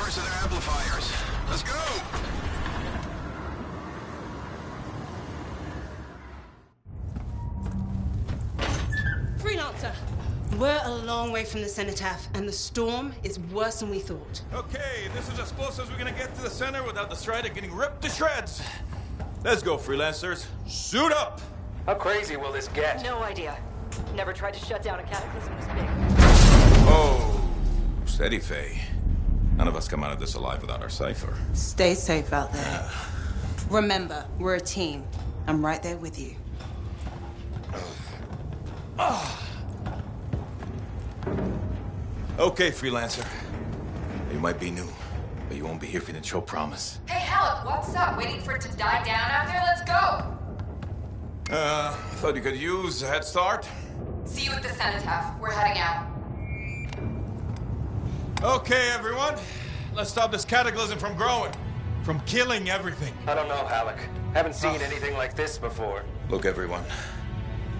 parts of their amplifiers. Let's go! Freelancer, we're a long way from the cenotaph, and the storm is worse than we thought. Okay, this is as close as we're gonna get to the center without the Strider getting ripped to shreds. Let's go, freelancers. Suit up! How crazy will this get? No idea. Never tried to shut down a cataclysm this big. Oh, steady, Faye. None of us come out of this alive without our cipher. Stay safe out there. Remember, we're a team. I'm right there with you. Okay, freelancer. You might be new, but you won't be here for the show promise. Hey, Halleck, what's up? Waiting for it to die down out there? Let's go! Thought you could use a head start. See you at the cenotaph. We're heading out. Okay, everyone. Let's stop this cataclysm from growing. From killing everything. I don't know, Halleck. Haven't seen anything like this before. Look, everyone.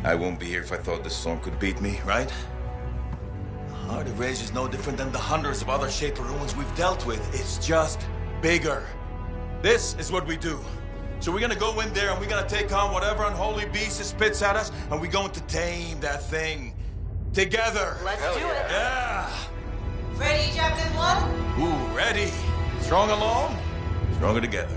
I won't be here if I thought this storm could beat me, right? Our Rage is no different than the hundreds of other Shaper ruins we've dealt with. It's just bigger. This is what we do. So we're gonna go in there and we're gonna take on whatever unholy beast it spits at us, and we're going to tame that thing. Together. Let's do it. Yeah. Ready, Pt.1? Ooh, ready. Strong alone, stronger together.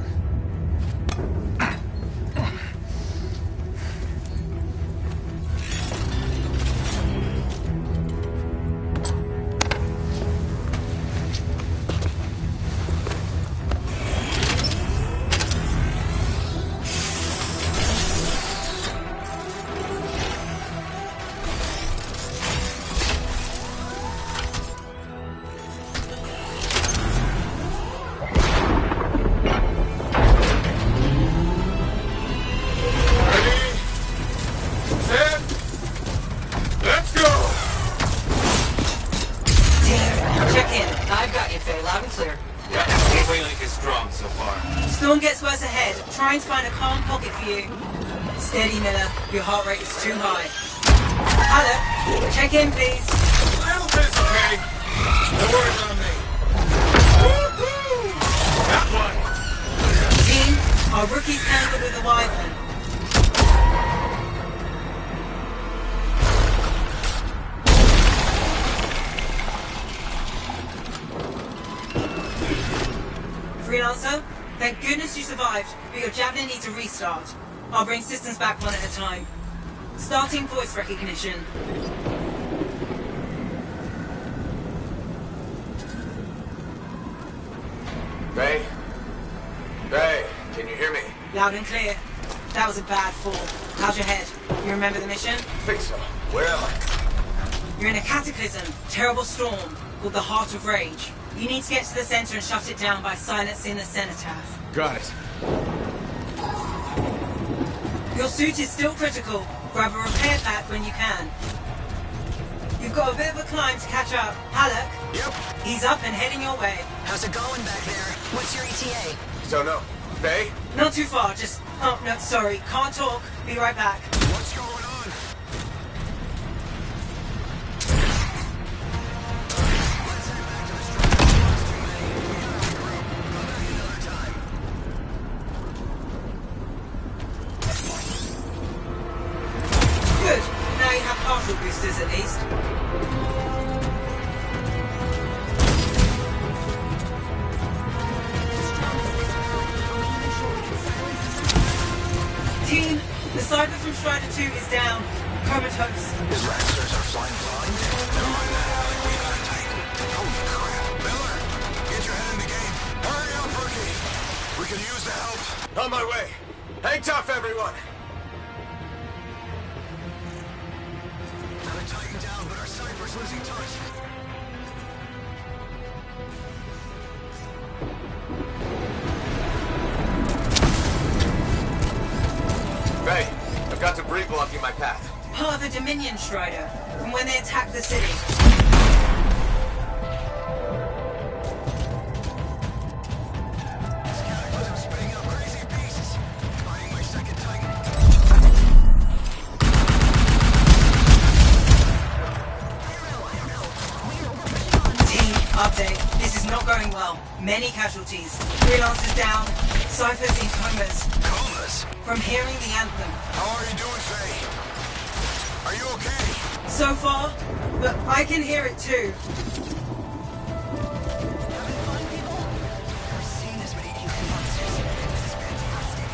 Trying to find a calm pocket for you. Steady, Miller. Your heart rate is too high. Hello. Check in, please. Hamilton's okay. No worries on me. That one. Team, our rookies handled with a wyvern. Freelancer? Thank goodness you survived, but your Javelin needs a restart. I'll bring systems back one at a time. Starting voice recognition. Ray? Ray, can you hear me? Loud and clear. That was a bad fall. How's your head? You remember the mission? I think so. Where am I? You're in a cataclysm, terrible storm, called the Heart of Rage. You need to get to the center and shut it down by silencing the cenotaph. Got it. Your suit is still critical. Grab a repair pack when you can. You've got a bit of a climb to catch up. Halleck? Yep. He's up and heading your way. How's it going back there? What's your ETA? Don't know. Faye? Not too far, just... Oh, no, sorry. Can't talk. Be right back. What's going on? Good. Now you have partial boosters at least. Team, the Cyber from Strider 2 is down. Comatose. His Lancers are flying blind? Never mind that, Alec. We got it tight. Holy crap. Miller, get your head in the game. Hurry up, rookie. We could use the help. On my way. Hang tough, everyone. Gotta tighten down, but our Cypher's losing touch. Faye, I've got debris blocking my path. Part of the Dominion Strider, from when they attacked the city. This cataclysm's spitting out crazy beasts. Finding my second Titan. Team, update. This is not going going well. Many casualties. Freelancers down. Cyphers in comas. Comas? From hearing the anthem. How are you doing, Faye? Are you okay? So far, but I can hear it too. Having fun, people? Never seen this many alien monsters. This is fantastic.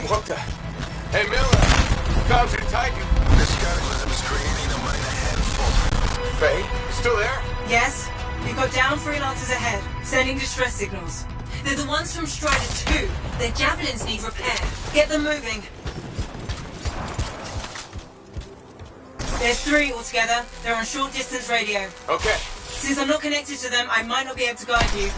What the? Hey, Miller! Found your Titan! This cataclysm is creating a minor handful. Faye, you still there? Yes, we've got down freelancers ahead, sending distress signals. They're the ones from Strider 2. Their javelins need repair. Get them moving. There's 3 altogether. They're on short distance radio. Okay. Since I'm not connected to them, I might not be able to guide you.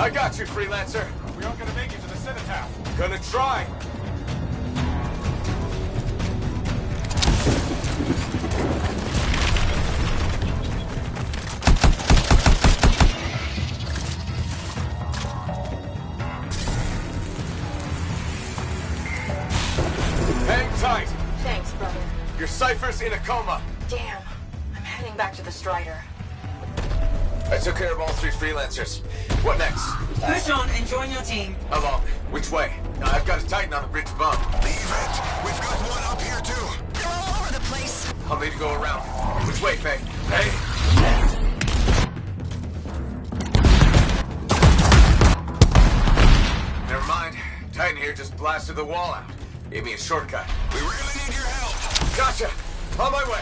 I got you, Freelancer. We aren't gonna make it to the cenotaph. Gonna try. Hang tight. Thanks, brother. Your Cypher's in a coma. Damn. I'm heading back to the Strider. I took care of all 3 Freelancers. What next? Push on and join your team. How long? Which way? I've got a Titan on the bridge above. Leave it. We've got one up here, too. They're all over the place. I'll need to go around. Which way, Faye? Hey! Never mind. Titan here just blasted the wall out. Gave me a shortcut. We really need your help. Gotcha! On my way!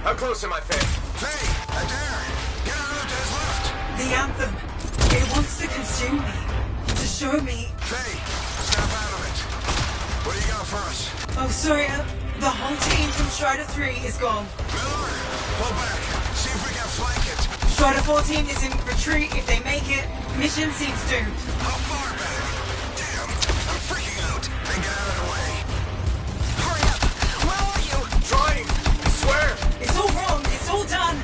How close am I, Faye? Faye, I dare. Get out of his left. The anthem. It wants to consume me. To show me. Faye, snap out of it. What do you got for us? Oh, sorry. The whole team from Strider 3 is gone. Miller, pull back. See if we can flank it. Strider 14 is in retreat. If they make it, mission seems doomed. How far back? Damn, I'm freaking out. Then get out of the way. Hurry up. Where are you? Trying! I swear! It's all wrong. It's all done.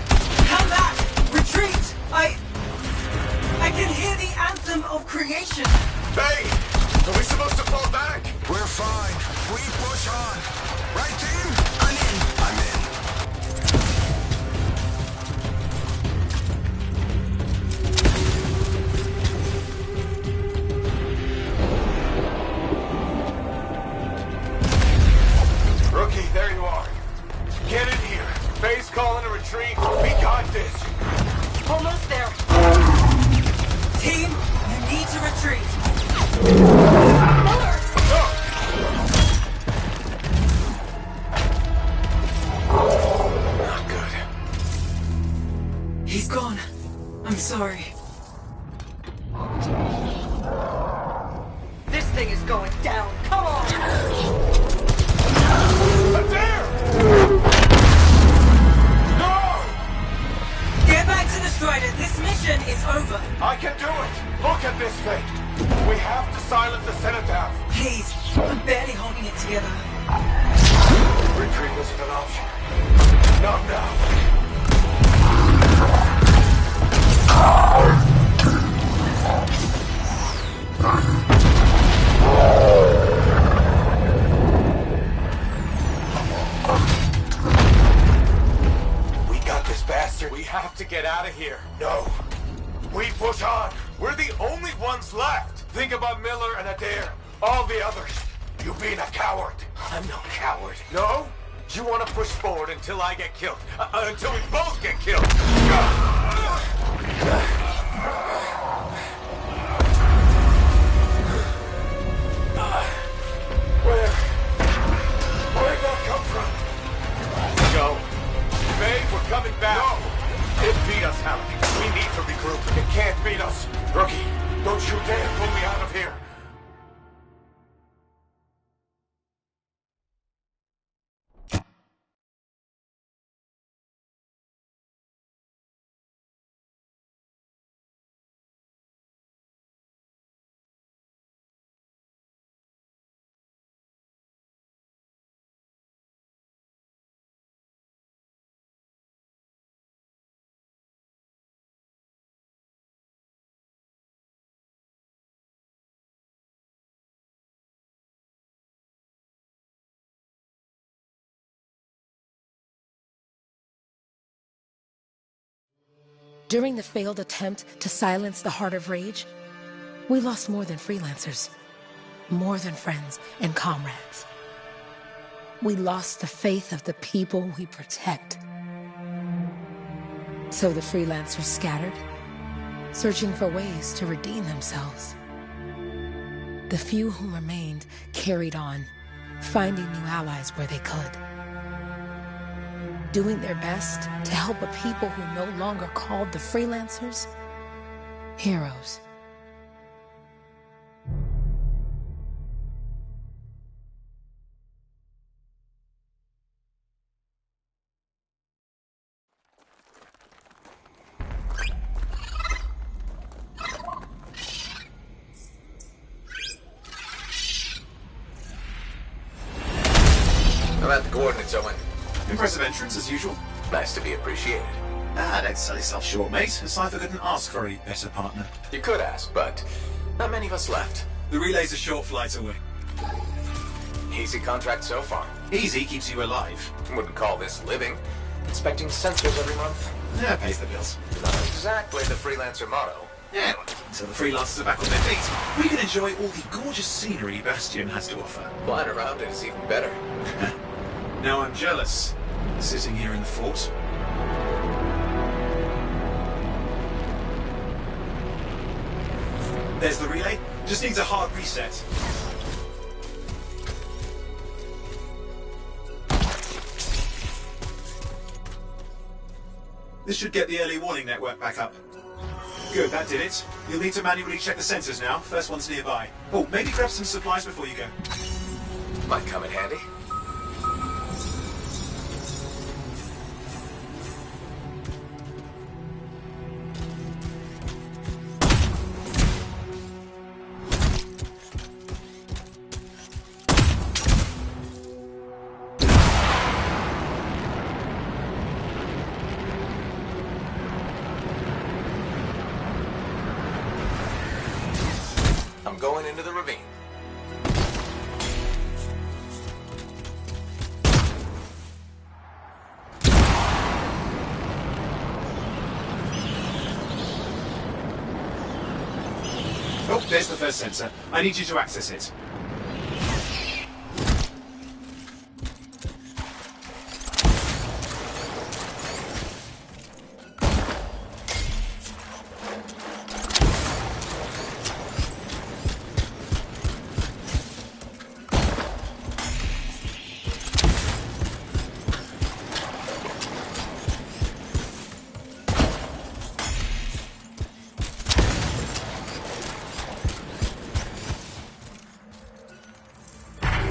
Come back. Retreat. I can hear the anthem of creation. Faye! Are we supposed to fall back? We're fine. We push on. Right, team? I'm in. I'm in. thing is going down. Come on! There! No! Get back to the Strider. This mission is over. I can do it! Look at this thing! We have to silence the cenotaph! Please, I'm barely holding it together. Retreat isn't an option. Not now. We got this bastard. We have to get out of here. No. We push on. We're the only ones left. Think about Miller and Adair. All the others. You being a coward. I'm no coward. No? You want to push forward until I get killed. Until we both get killed. Where'd that come from? Go. Faye, we're coming back. No! It beat us, Halleck. We need to regroup. It can't beat us. Rookie, don't you dare pull me out of here. During the failed attempt to silence the Heart of Rage, we lost more than freelancers, more than friends and comrades. We lost the faith of the people we protect. So the freelancers scattered, searching for ways to redeem themselves. The few who remained carried on, finding new allies where they could. Doing their best to help a people who no longer called the freelancers heroes. I'm at the coordinates, Owen. Impressive entrance, as usual. Nice to be appreciated. Don't sell yourself short, mate. A cipher couldn't ask for a better partner. You could ask, but not many of us left. The relay's a short flight away. Easy contract so far. Easy keeps you alive. Wouldn't call this living. Inspecting sensors every month. Yeah, pays the bills. Not exactly the freelancer motto. Yeah, well, until the freelancers are back on their feet, we can enjoy all the gorgeous scenery Bastion has to offer. Flying around it is even better. Now I'm jealous, sitting here in the fort. There's the relay. Just needs a hard reset. This should get the early warning network back up. Good, that did it. You'll need to manually check the sensors now. First one's nearby. Oh, maybe grab some supplies before you go. Might come in handy. I'm going into the ravine. Oh, there's the first sensor. I need you to access it.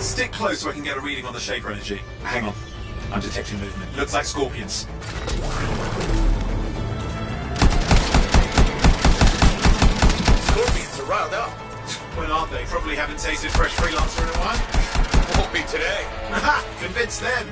Stick close so I can get a reading on the Shaper energy. Hang on. I'm detecting movement. Looks like scorpions. Scorpions are riled up. When aren't they? Probably haven't tasted fresh freelancer in a while. Won't be today. Haha! Convince them!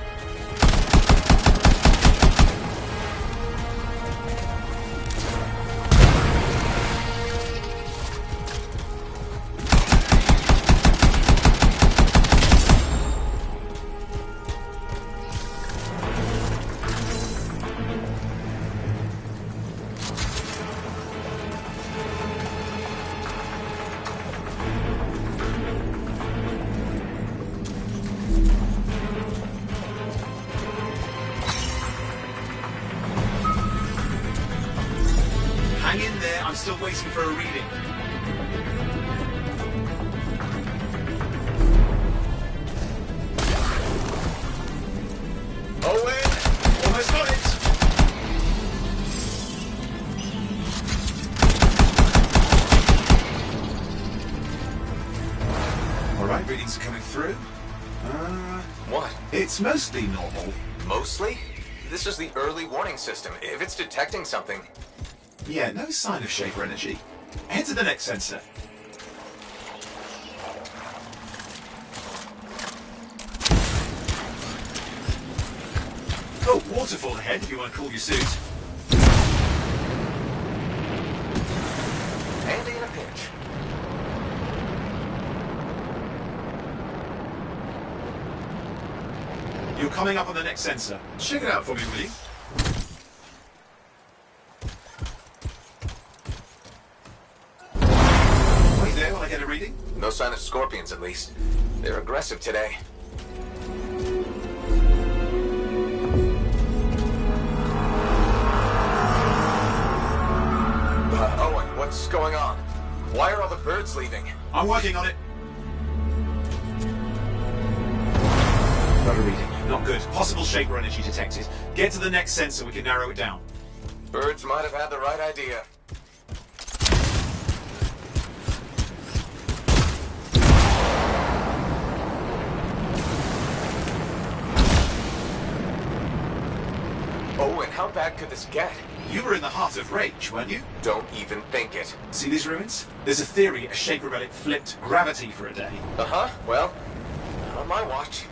Hang in there, I'm still waiting for a reading. Owen! Almost got it! Alright, readings are coming through. What? It's mostly normal. Mostly? This is the early warning system. If it's detecting something... Yeah, no sign of Shaper energy. Head to the next sensor. Oh, waterfall ahead if you want to cool your suit. Handy in a pinch. You're coming up on the next sensor. Check it out for me, will you? Wait there while I get a reading. No sign of scorpions, at least. They're aggressive today. Owen, what's going on? Why are all the birds leaving? I'm working on it. Got a reading. Not good. Possible Shaper energy detected. Get to the next sensor, we can narrow it down. Birds might have had the right idea. Owen, how bad could this get? You were in the heart of Rage, weren't you? Don't even think it. See these ruins? There's a theory a Shaper relic flipped gravity for a day. Uh-huh. Well, not on my watch.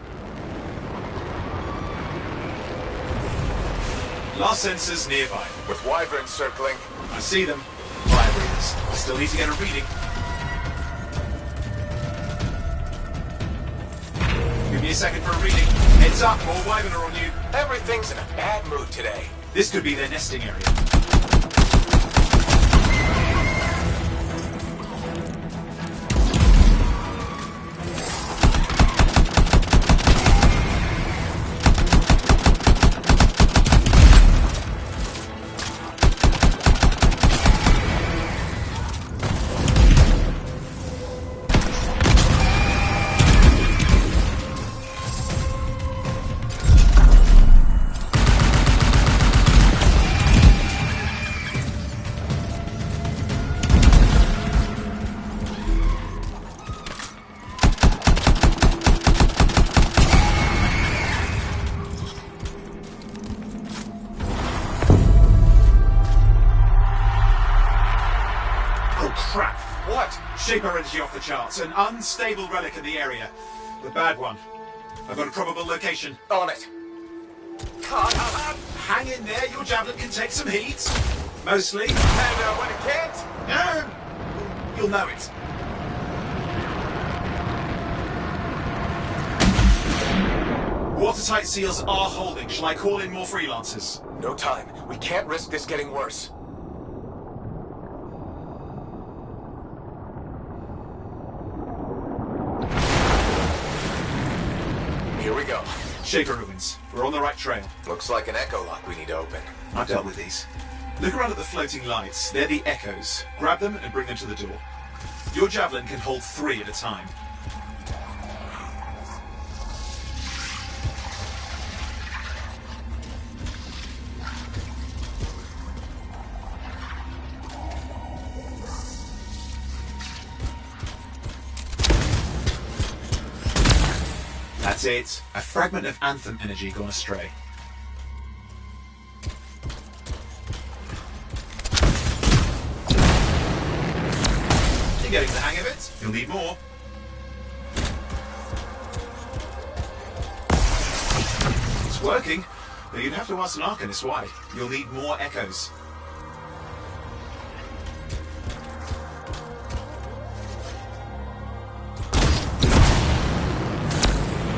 Last sensors nearby. With wyverns circling. I see them. Fire breathers. I still need to get a reading. Give me a second for a reading. Heads up, more wyvern are on you. Everything's in a bad mood today. This could be their nesting area. Crap! What? Shaper energy off the charts. An unstable relic in the area. The bad one. I've got a probable location. On it. Hang in there, your javelin can take some heat. Mostly. And when it can't? You'll know it. Watertight seals are holding. Shall I call in more freelancers? No time. We can't risk this getting worse. Here we go. Shaper ruins. We're on the right trail. Looks like an echo lock we need to open. I've dealt with these. Look around at the floating lights. They're the echoes. Grab them and bring them to the door. Your javelin can hold 3 at a time. That's it. A fragment of Anthem energy gone astray. You're getting the hang of it. You'll need more. It's working, but you'd have to ask an Arcanist why. You'll need more echoes.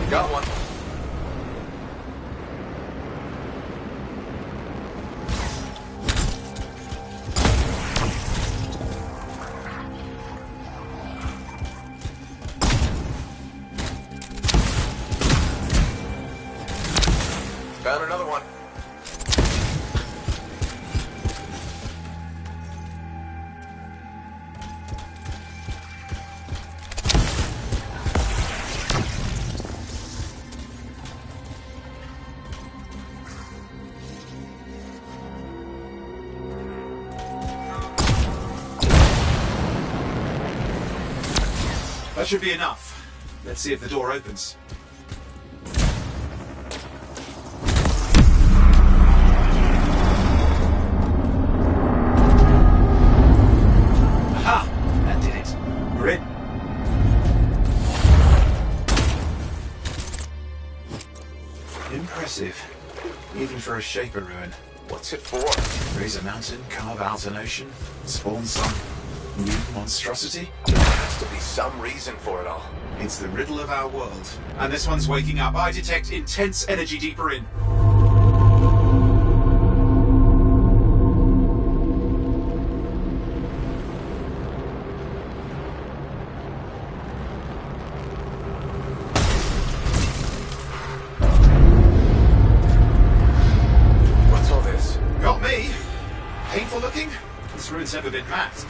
Got one. Found another one. That should be enough. Let's see if the door opens. Aha! That did it. We're in. Impressive. Even for a Shaper ruin. What's it for? Raise a mountain, carve out an ocean, spawn some new monstrosity. There has to be some reason for it all. It's the riddle of our world. And this one's waking up. I detect intense energy deeper in. What's all this? Got me. Painful looking? This ruin's never been mapped.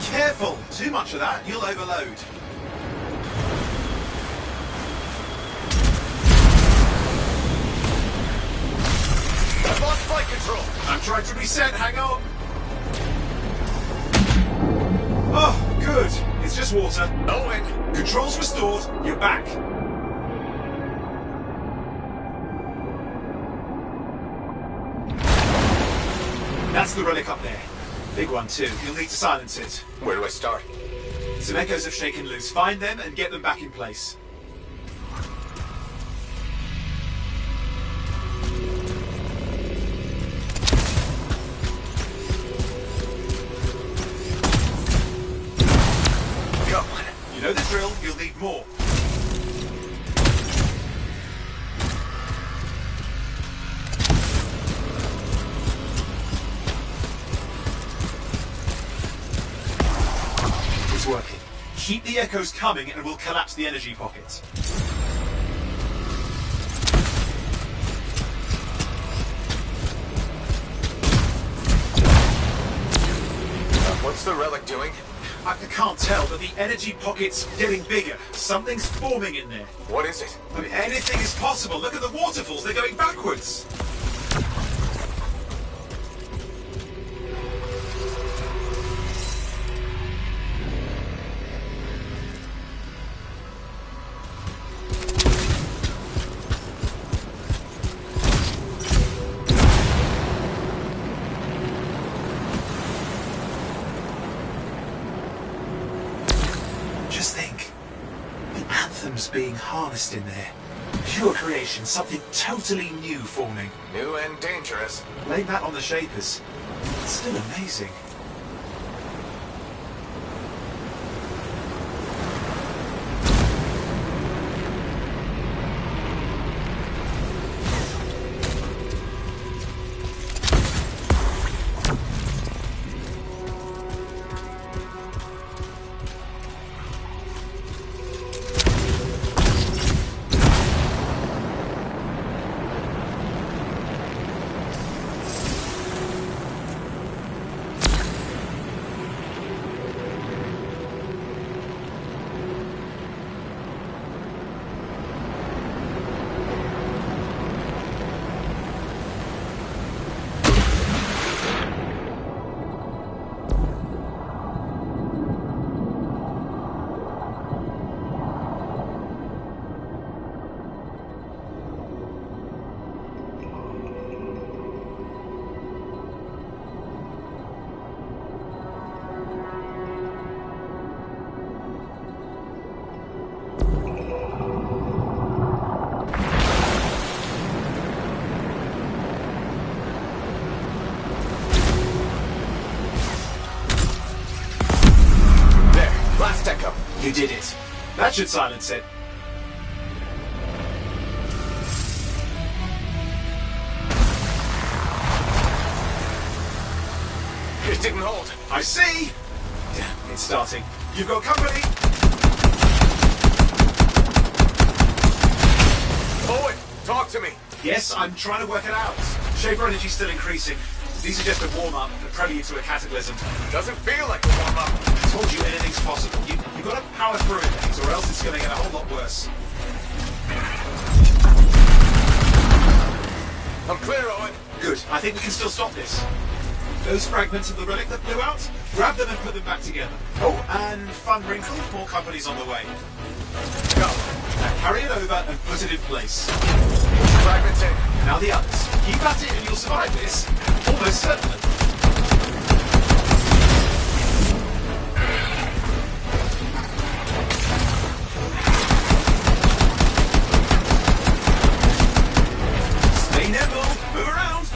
Careful! Too much of that, you'll overload. I've lost flight control. I'm trying to reset, hang on. Oh, good. It's just water. Owen! Controls restored, you're back. That's the relic up there. Big one too. You'll need to silence it. Where do I start? Some echoes have shaken loose. Find them and get them back in place. Got one. You know the drill, you'll need more. It's working. Keep the echoes coming and we'll collapse the energy pockets. What's the relic doing? I can't tell, but the energy pocket's getting bigger. Something's forming in there. What is it? I mean, anything is possible. Look at the waterfalls, they're going backwards. Just think, the Anthem's being harnessed in there. Pure creation, something totally new forming. New and dangerous. Blame that on the Shapers. It's still amazing. You did it. That should silence it. It didn't hold. I see! Damn, it's starting. You've got company! Owen, talk to me. Yes, I'm trying to work it out. Shaper energy's still increasing. These are just a warm-up, a prelude to a cataclysm. Doesn't feel like a warm-up. I told you anything's possible. You've got to power through it, things, or else it's going to get a whole lot worse. I'm clear, Owen. Good. I think we can still stop this. Those fragments of the relic that blew out, grab them and put them back together. Oh, and fun wrinkle, more company's on the way. Go. Now carry it over and put it in place. Fragments in. Now the others. Keep at it and you'll survive this. Almost certainly. Stay nimble. Move around.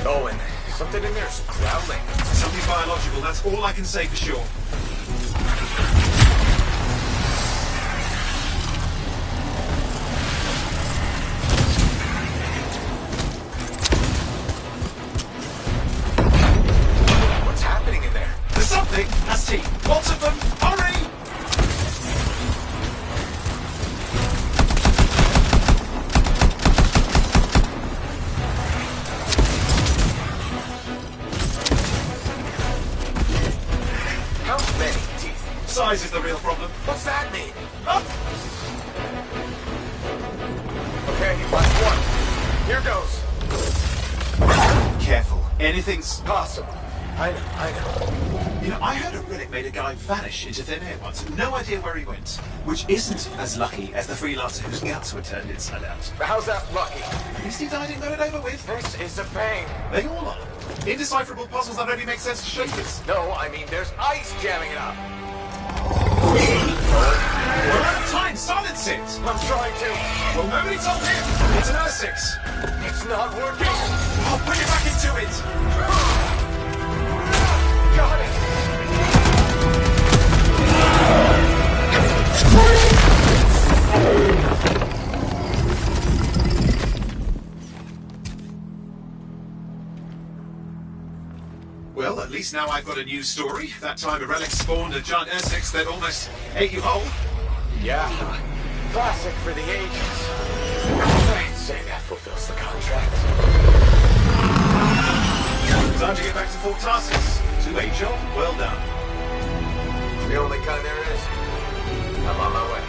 Owen, something in there's growling. Something biological, that's all I can say for sure. What's happening in there? There's something! That's T. Lots of them! Hurry! How many teeth? Size is the real problem. What's that mean? Up! Okay, last one. Here goes. Careful. Anything's... Possible. I know. You know, I heard a relic made a guy vanish into thin air once. No idea where he went. Which isn't as lucky as the freelancer whose guts were turned inside out. How's that lucky? At least he died and got it over with. This is a pain. They all are. Indecipherable puzzles that only make sense to shapers. No, I mean there's ice jamming it up. We're out of time. Silence it. I'm trying to. Well, nobody told him. It's an R6. It's not working. I'll put it back into it. Got it. Well, at least now I've got a new story. That time a relic spawned a giant R6 that almost ate you whole. Yeah. Classic for the ages. I'd say that fulfills the contract. Time to get back to Fort Tarsus. To a job well done. The only kind there is. I'm on my way.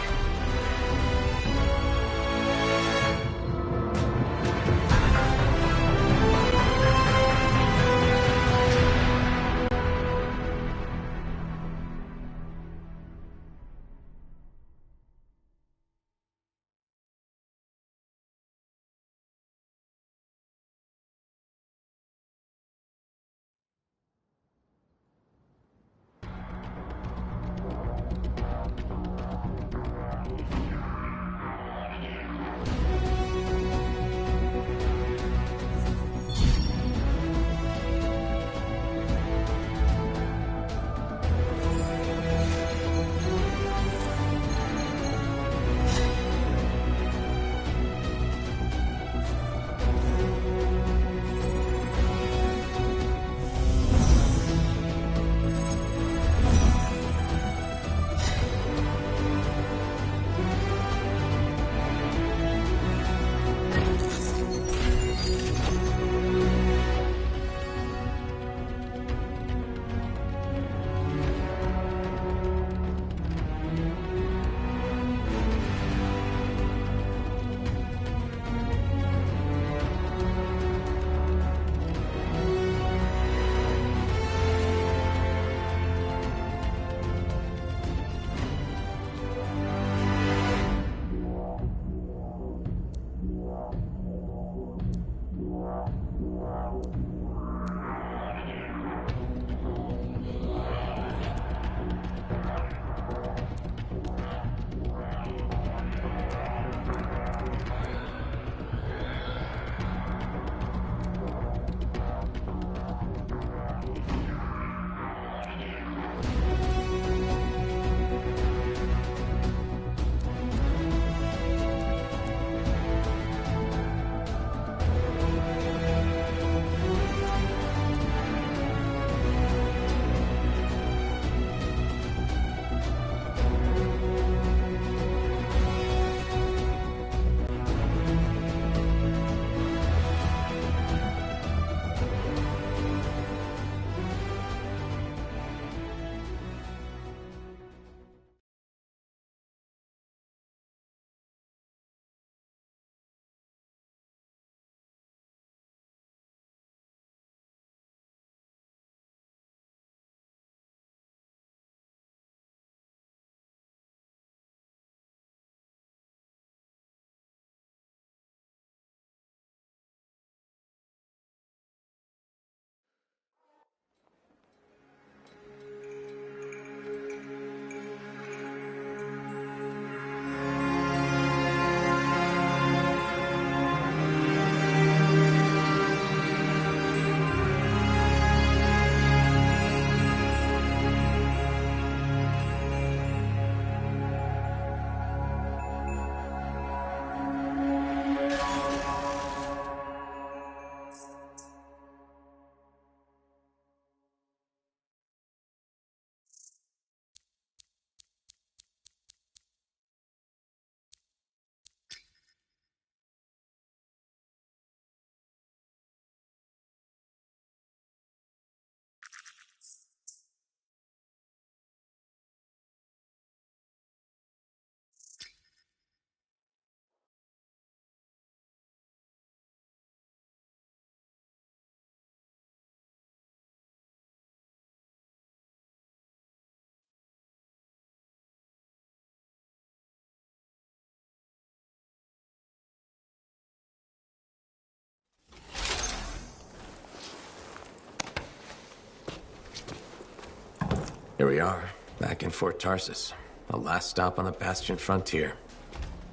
Here we are, back in Fort Tarsus. The last stop on the Bastion frontier.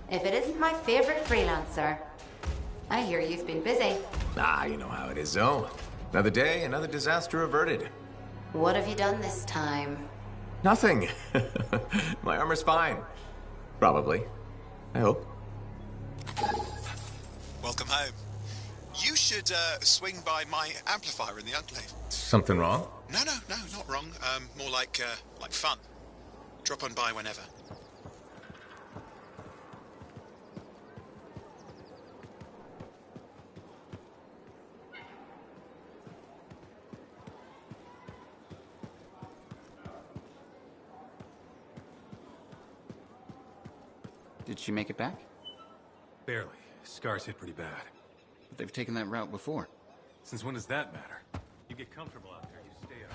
If it isn't my favorite freelancer. I hear you've been busy. Ah, you know how it is, though. Another day, another disaster averted. What have you done this time? Nothing. My armor's fine. Probably. I hope. Welcome home. You should swing by my amplifier in the Enclave. Something wrong? No, not wrong. More like fun. Drop on by whenever. Did she make it back? Barely. Scars hit pretty bad. But they've taken that route before. Since when does that matter? You get comfortable out there, you stay up.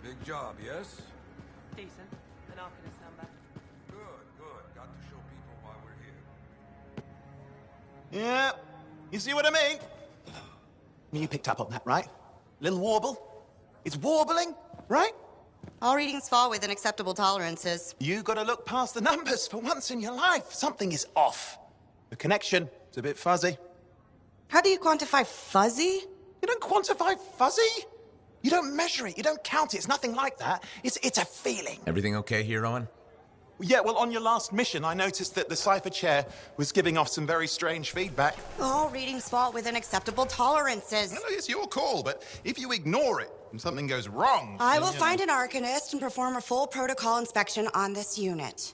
Big job, yes? Decent. An Arcanist number. Good. Got to show people why we're here. Yeah, you see what I mean? You picked up on that, right? Little warble. It's warbling, right? All readings fall within acceptable tolerances. You gotta look past the numbers for once in your life. Something is off. The connection is a bit fuzzy. How do you quantify fuzzy? You don't quantify fuzzy? You don't measure it, you don't count it, it's nothing like that. It's a feeling. Everything okay here, Owen? Yeah, well, on your last mission, I noticed that the cipher chair was giving off some very strange feedback. All readings fall within acceptable tolerances. No, it's your call, but if you ignore it and something goes wrong... I will find an Arcanist and perform a full protocol inspection on this unit.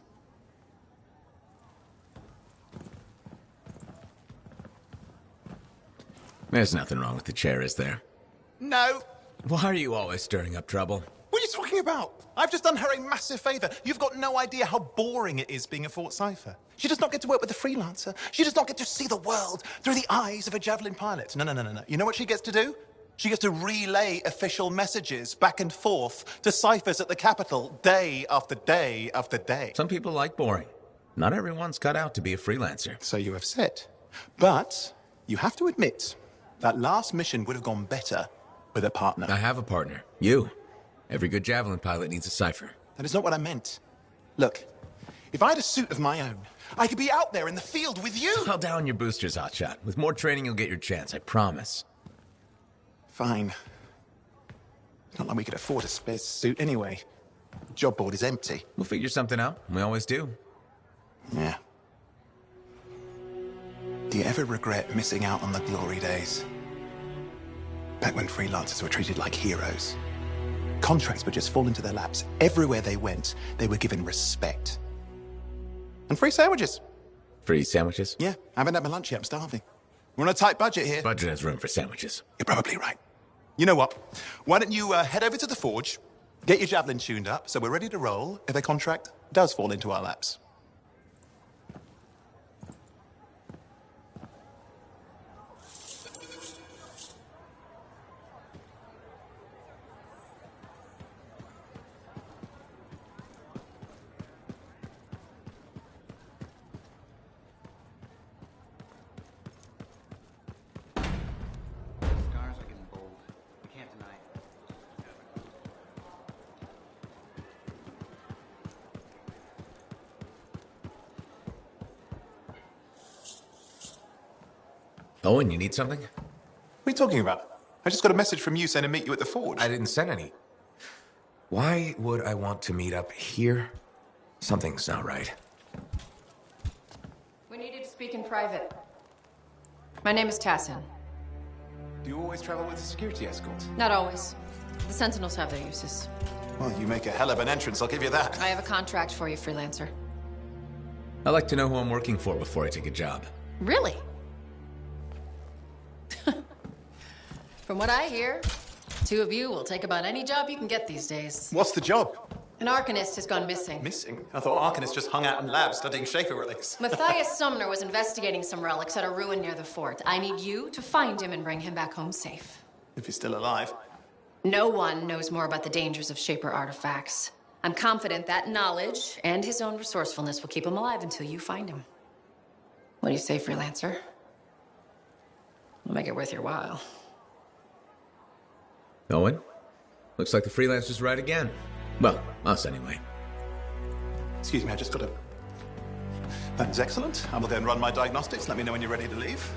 There's nothing wrong with the chair, is there? No. Why are you always stirring up trouble? What are you talking about? I've just done her a massive favor. You've got no idea how boring it is being a Fort Cipher. She does not get to work with a freelancer. She does not get to see the world through the eyes of a javelin pilot. No. You know what she gets to do? She gets to relay official messages back and forth to ciphers at the capital day after day after day. Some people like boring. Not everyone's cut out to be a freelancer. So you have said. But you have to admit, that last mission would have gone better with a partner. I have a partner. You. Every good javelin pilot needs a cipher. That is not what I meant. Look, if I had a suit of my own, I could be out there in the field with you. I'll down your boosters, hotshot. With more training, you'll get your chance, I promise. Fine. It's not like we could afford a spare suit anyway. The job board is empty. We'll figure something out. We always do. Yeah. Do you ever regret missing out on the glory days? Back when freelancers were treated like heroes. Contracts would just fall into their laps. Everywhere they went, they were given respect. And free sandwiches. Free sandwiches? Yeah, I haven't had my lunch yet. I'm starving. We're on a tight budget here. Budget has room for sandwiches. You're probably right. You know what? Why don't you head over to the forge, get your javelin tuned up, so we're ready to roll if a contract does fall into our laps. Owen, you need something? What are you talking about? I just got a message from you saying to meet you at the forge. I didn't send any. Why would I want to meet up here? Something's not right. We need you to speak in private. My name is Tassin. Do you always travel with a security escort? Not always. The Sentinels have their uses. Well, you make a hell of an entrance, I'll give you that. I have a contract for you, freelancer. I like to know who I'm working for before I take a job. Really? From what I hear, two of you will take about any job you can get these days. What's the job? An Arcanist has gone missing. Missing? I thought Arcanists just hung out in labs studying Schaefer relics. Matthias Sumner was investigating some relics at a ruin near the fort. I need you to find him and bring him back home safe. If he's still alive. No one knows more about the dangers of Shaper artifacts. I'm confident that knowledge and his own resourcefulness will keep him alive until you find him. What do you say, freelancer? We'll make it worth your while. Owen? Looks like the freelancer's right again. Well, us anyway. Excuse me, I just got to... That's excellent. I will go and run my diagnostics. Let me know when you're ready to leave.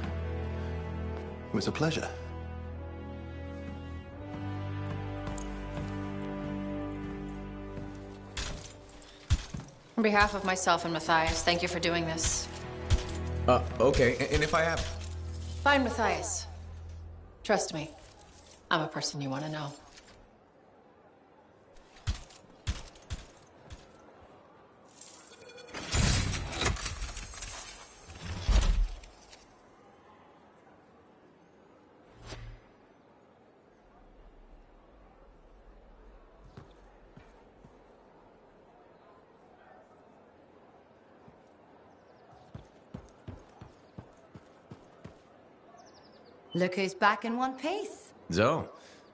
It was a pleasure. On behalf of myself and Matthias, thank you for doing this. Okay. And if I have... Find Matthias. Trust me, I'm a person you want to know. Look who's back in one piece. Zoe,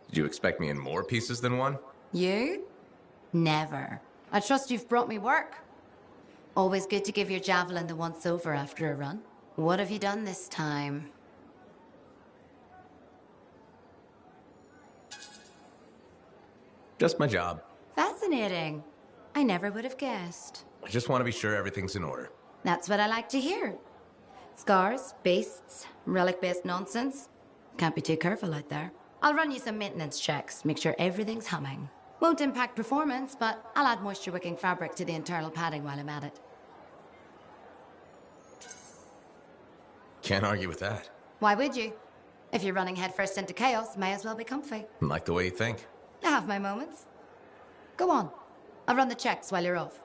did you expect me in more pieces than one? You? Never. I trust you've brought me work. Always good to give your javelin the once-over after a run. What have you done this time? Just my job. Fascinating. I never would have guessed. I just want to be sure everything's in order. That's what I like to hear. Scars, beasts, relic-based nonsense. Can't be too careful out there. I'll run you some maintenance checks, make sure everything's humming. Won't impact performance, but I'll add moisture-wicking fabric to the internal padding while I'm at it. Can't argue with that. Why would you? If you're running headfirst into chaos, may as well be comfy. Like the way you think. I have my moments. Go on. I'll run the checks while you're off.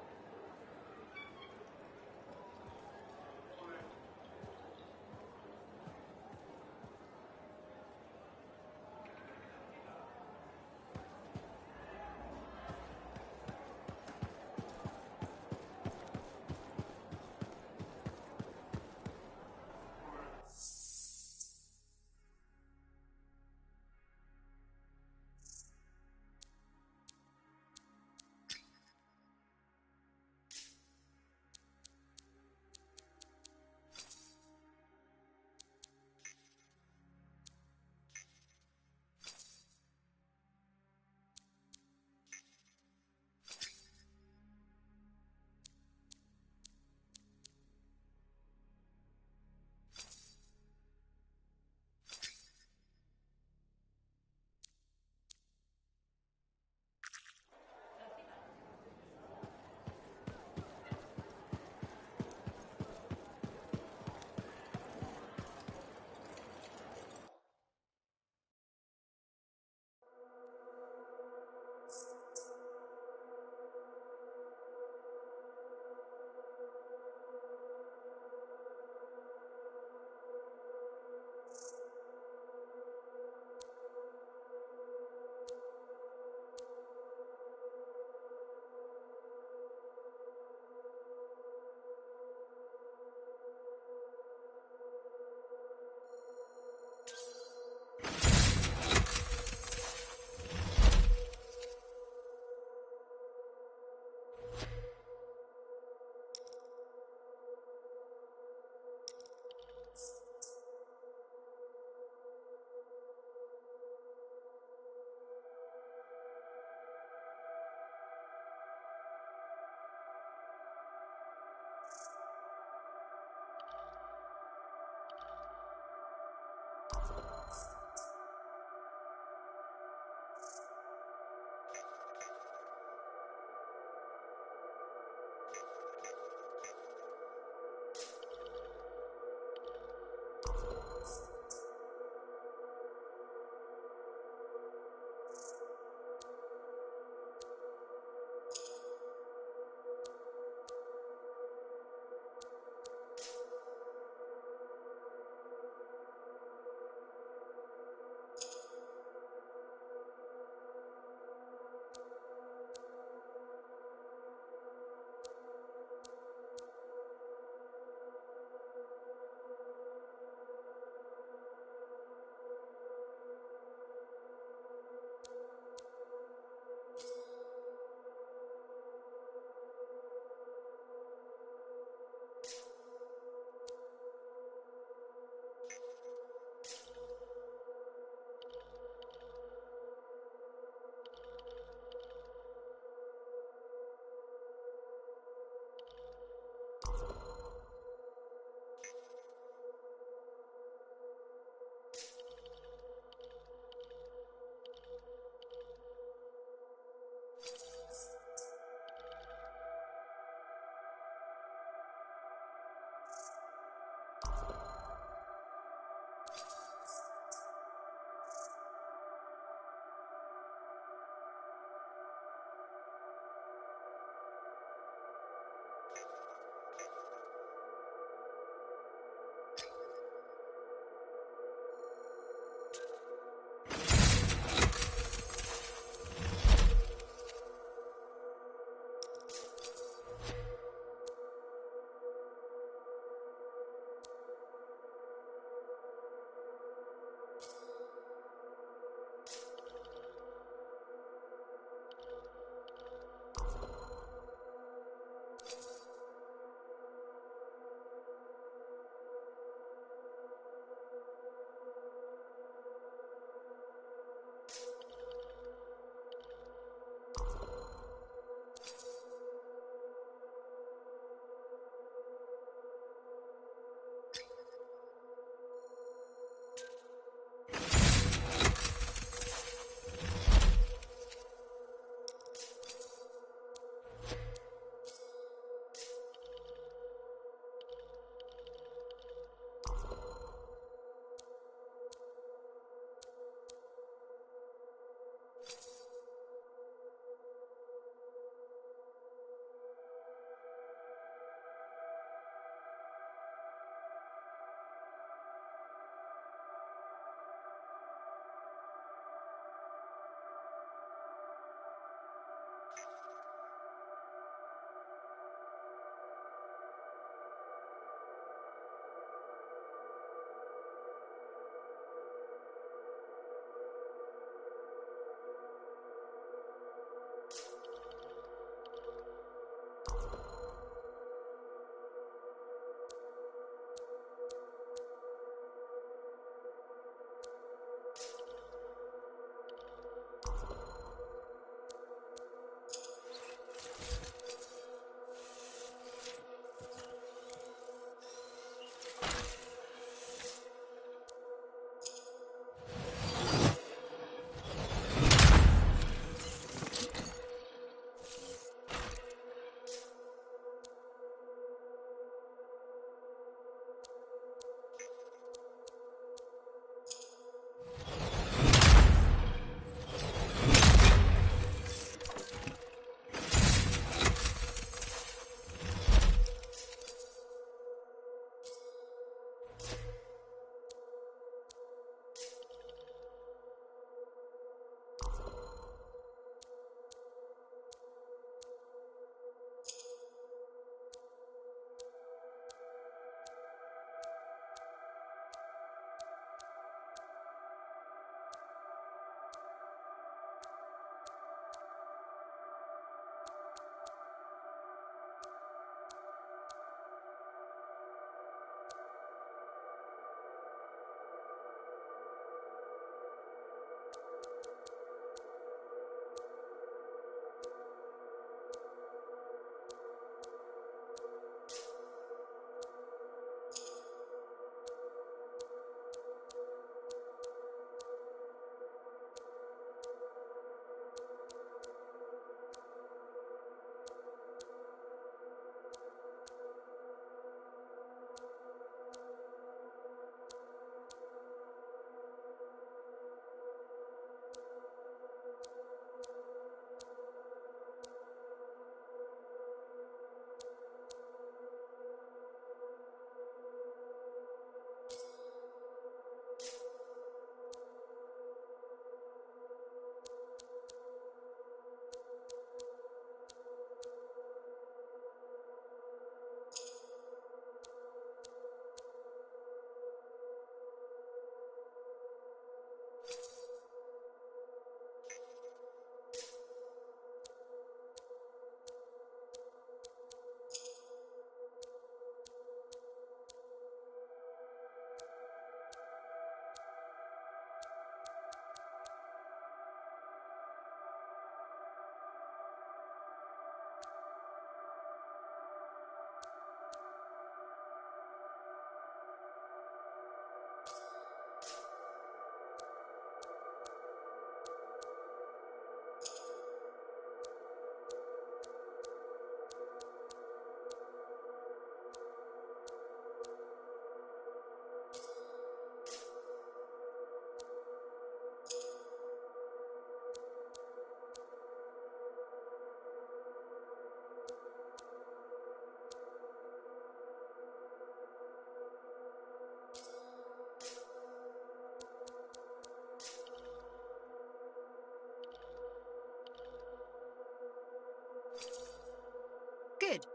Good.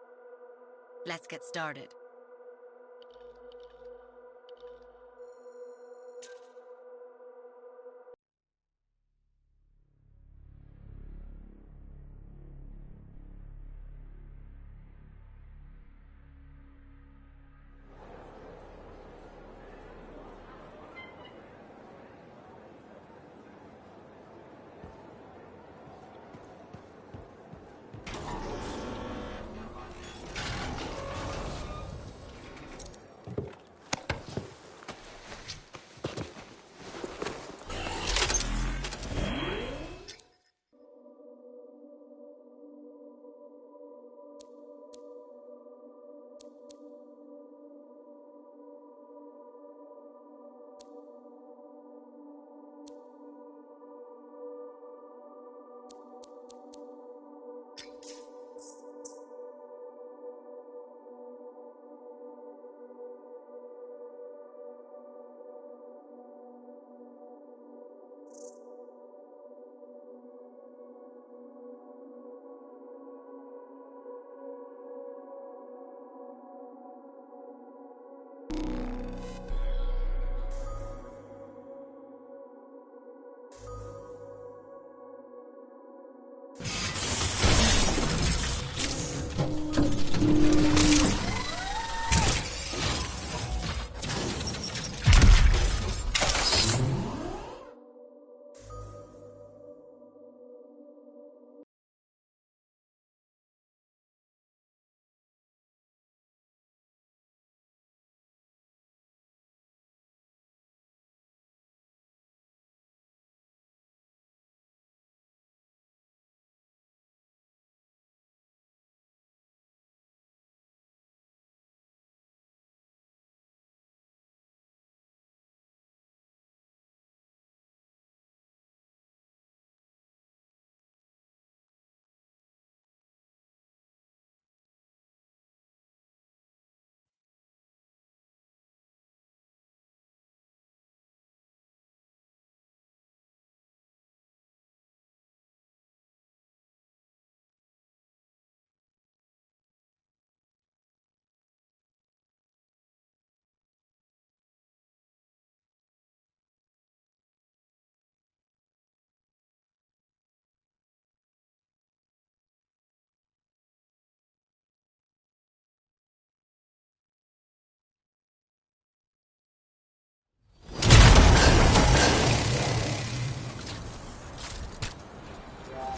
Let's get started.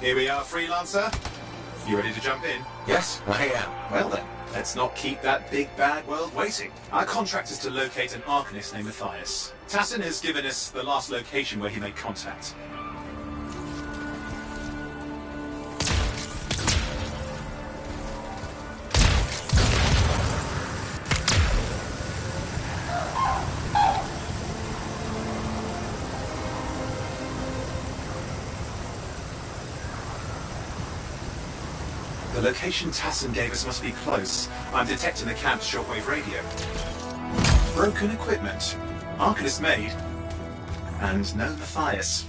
Here we are, Freelancer. You ready to jump in? Yes, I am. Well then, let's not keep that big bad world waiting. Our contract is to locate an Arcanist named Matthias. Tassin has given us the last location where he made contact. The location Tassin gave us must be close. I'm detecting the camp's shortwave radio. Broken equipment. Arcanist made. And no Matthias.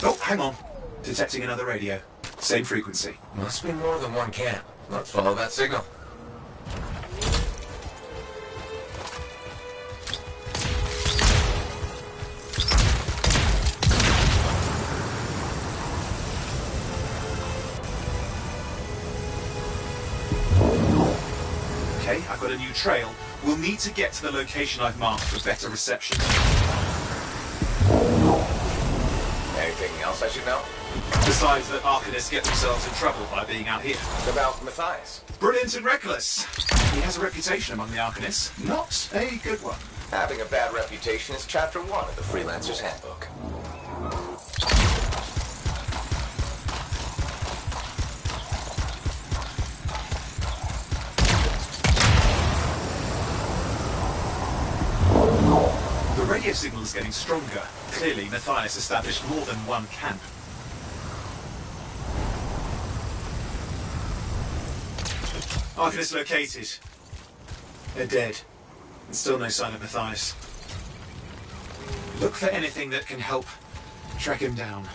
Oh, hang on. Detecting another radio. Same frequency. Must be more than one camp. Let's follow that signal. Okay, I've got a new trail. We'll need to get to the location I've marked for better reception. Anything else I should know? Besides that Arcanists get themselves in trouble by being out here. About Matthias? Brilliant and reckless. He has a reputation among the Arcanists. Not a good one. Having a bad reputation is Chapter 1 of the Freelancer's Handbook. The radio signal is getting stronger. Clearly, Matthias established more than one camp. Arcanist located. They're dead. And still no sign of Matthias. Look for anything that can help track him down.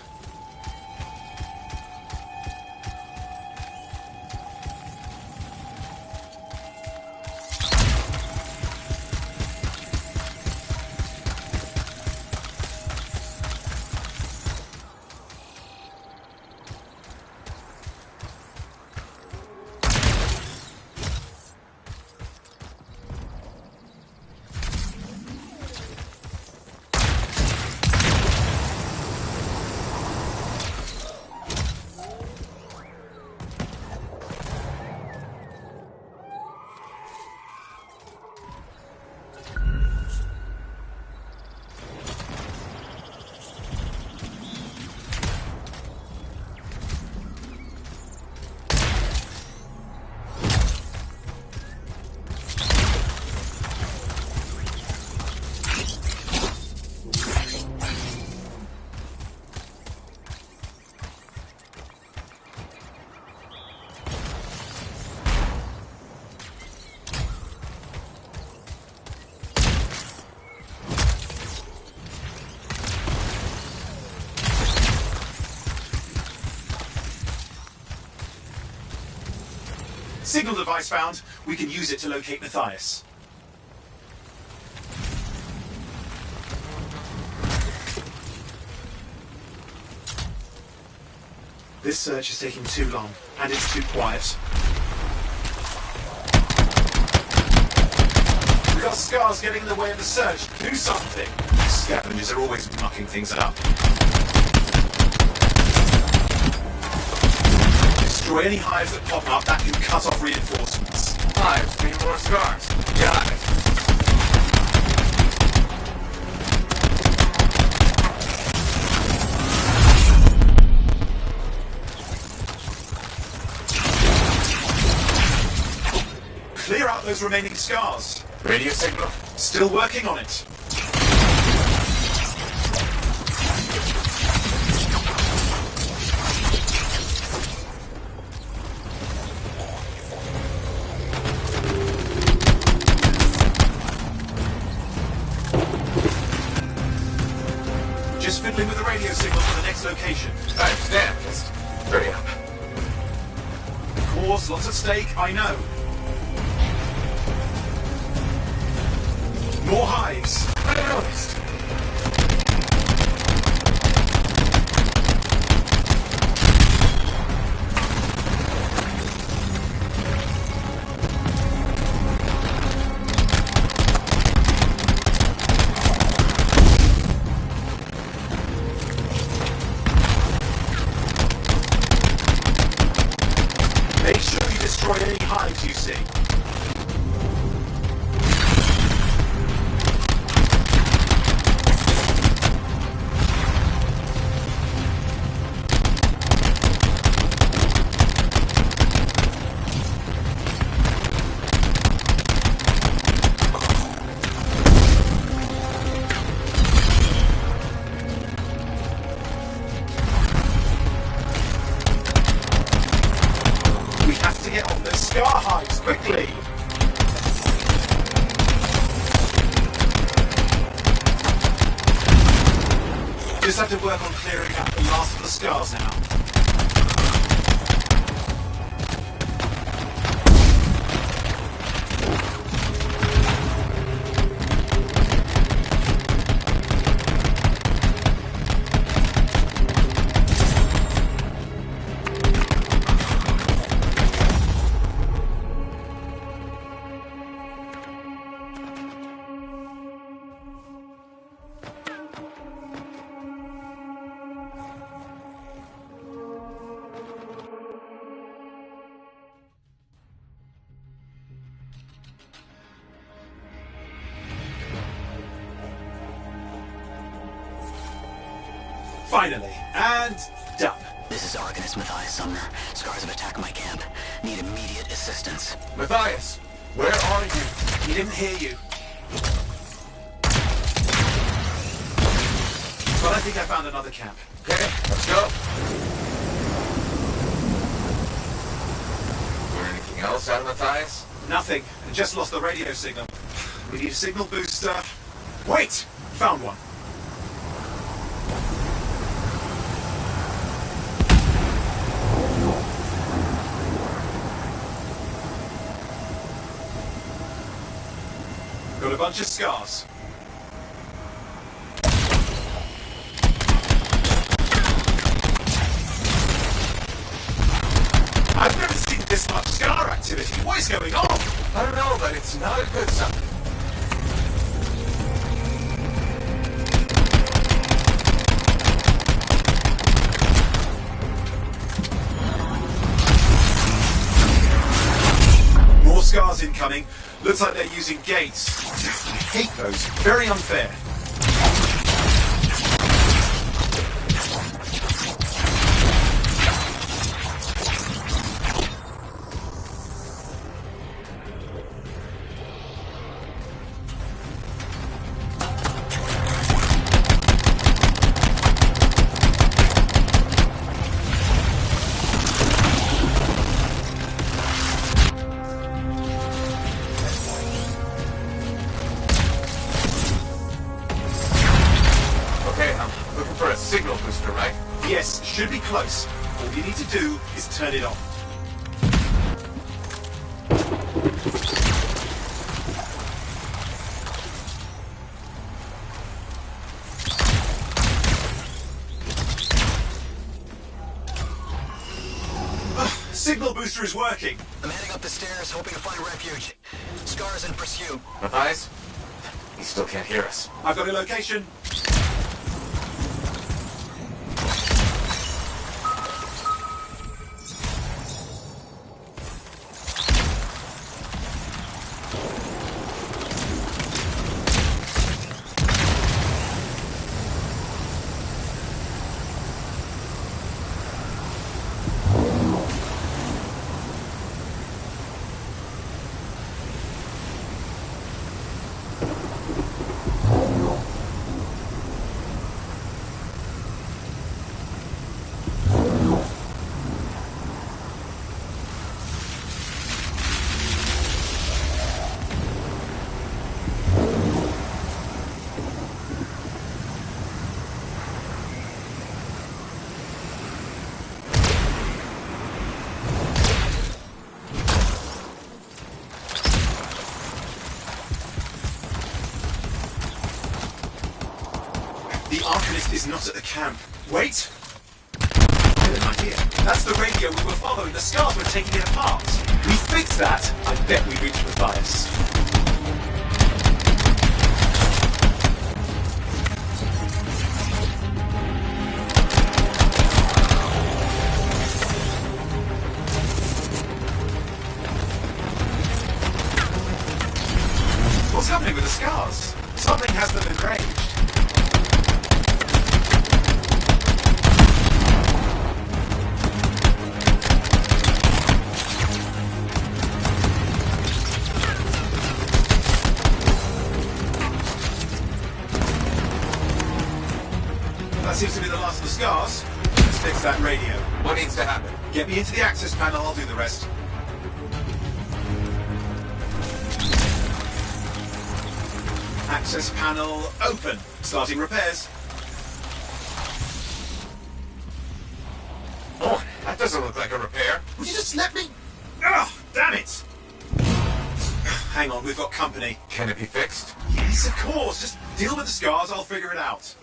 Signal device found. We can use it to locate Matthias. This search is taking too long, and it's too quiet. We've got scars getting in the way of the search. Do something. Scavengers are always mucking things up. Destroy any hives that pop up, that can cut off reinforcements. Hives need more scars. Got it. Clear out those remaining scars. Radio signal? Still working on it. Just fiddling with the radio signal for the next location. I understand. Just hurry up. Of course, lots at stake, I know. More hives. I noticed. Make sure you destroy any hives you see. Quickly! Just have to work on clearing out the last of the scars now. Finally, and done. This is Arcanist Matthias Sumner. Scars have attacked my camp. Need immediate assistance. Matthias, where are you? He didn't hear you. But I think I found another camp. Okay, let's go. Hear anything else out of Matthias? Nothing. I just lost the radio signal. We need a signal booster. Wait! Found one. Got a bunch of scars. I've never seen this much scar activity. What is going on? I don't know, but it's not a good sign. More scars incoming. Looks like they're using gates. I hate those. Very unfair. Signal booster, right? Yes, should be close. All you need to do is turn it on. Signal booster is working. I'm heading up the stairs, hoping to find refuge. Scars in pursuit. Matthias? He still can't hear us. I've got a location. The Arcanist is not at the camp. Wait! I had an idea. That's the radio we were following. The scars were taking it apart. We fixed that. I bet we reached Matthias. the scars. Something has them engraved. That seems to be the last of the scars. Let's fix that radio. What needs to happen? Get me into the access panel, I'll do the rest. Access panel open. Starting repairs. Oh, that doesn't look like a repair. Would you just let me... Oh, damn it! Hang on, we've got company. Can it be fixed? Yes, of course. Just deal with the scars, I'll figure it out.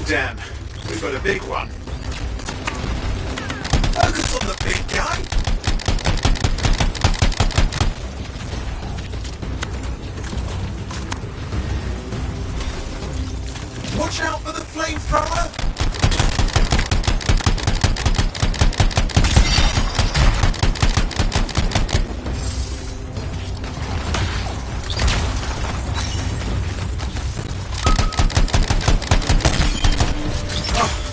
Damn, we've got a big one. Focus on the big guy! Watch out for the flamethrower!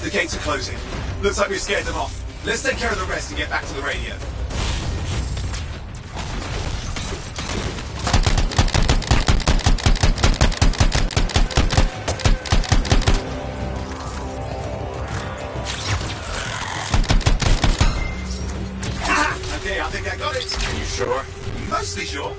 The gates are closing. Looks like we've scared them off. Let's take care of the rest and get back to the radio. Okay, I think I got it. Are you sure? Mostly sure.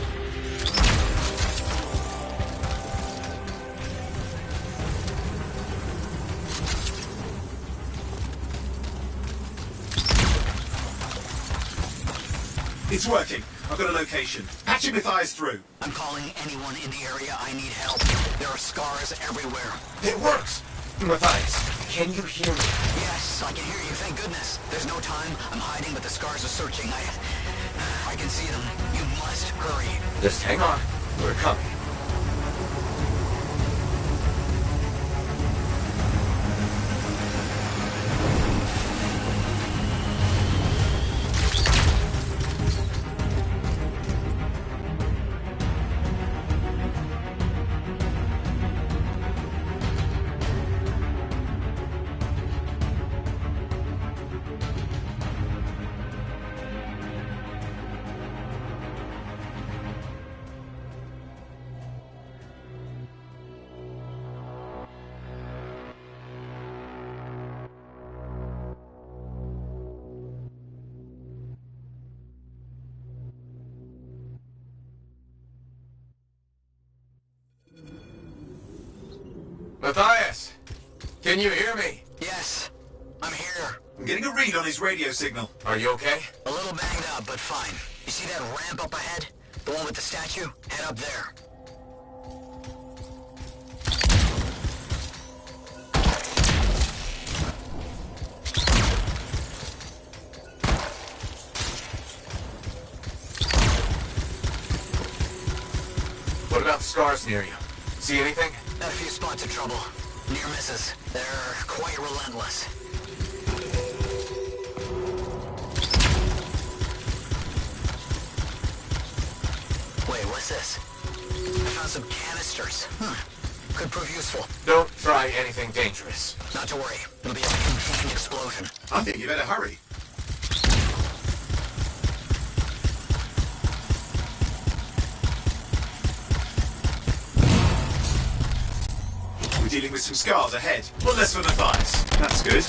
It's working. I've got a location. Patching Matthias through. I'm calling anyone in the area. I need help. There are scars everywhere. It works! Matthias, can you hear me? Yes, I can hear you, thank goodness. There's no time. I'm hiding, but the scars are searching. I can see them. You must hurry. Just hang on. We're coming. Matthias! Can you hear me? Yes, I'm here. I'm getting a read on his radio signal. Are you okay? A little banged up, but fine. You see that ramp up ahead? The one with the statue? Head up there. What about the scars near you? See anything? Had a few spots of trouble. Near misses. They're quite relentless. Wait, what's this? I found some canisters. Could prove useful. Don't try anything dangerous. Not to worry. It'll be a contained explosion. I think you better hurry. We're dealing with some scars ahead. One less for Matthias. That's good.